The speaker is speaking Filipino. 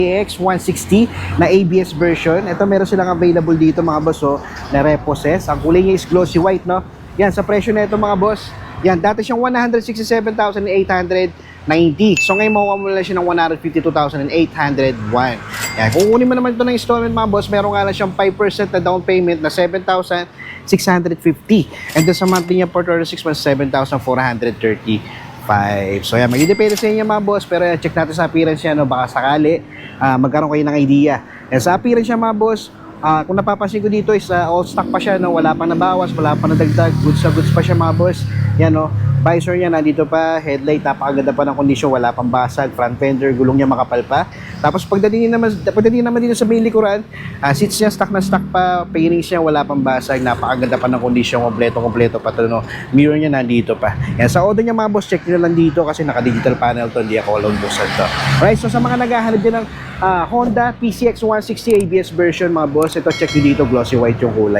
PCX 160 na ABS version. Ito meron silang available dito mga boss na repossess. Ang kulay niya is glossy white, no? Yan, sa presyo na ito mga boss. Yan, dati siyang 167,890. So ngayon makuha mo lang siya ng 152,801. Yan, kung kunin mo naman ito ng installment mga boss, meron nga lang siyang 5% na down payment na 7,650. And then sa monthly niya for 36 months, 7,435. So yan, magdidepende sa inyo mga boss, pero check natin sa appearance niya, no? Baka sakali magkaroon kayo ng idea. And sa appearance niya mga boss, kung napapansin ko dito is all stock pa siya, no? Wala pang nabawas, wala pang nadagdag, goods na goods pa siya mga boss. Yan, no? Visor niya nandito pa, headlight napakaganda pa ng kondisyon, wala pang basag, front fender, gulong niya makapal pa. Tapos pagdating naman dito sa main likuran, seats niya stock na stock pa, paintings niya wala pang basag, napakaganda pa ng kondisyon, kompleto pa to, no? Mirror niya nandito pa. Yan, sa order niya mga boss, check niyo lang dito kasi naka-digital panel to, hindi ako logbosan to. Alright, so sa mga naghahanap din ng Honda PCX 160 ABS version mga boss, ito check niyo dito, glossy white yung kulay.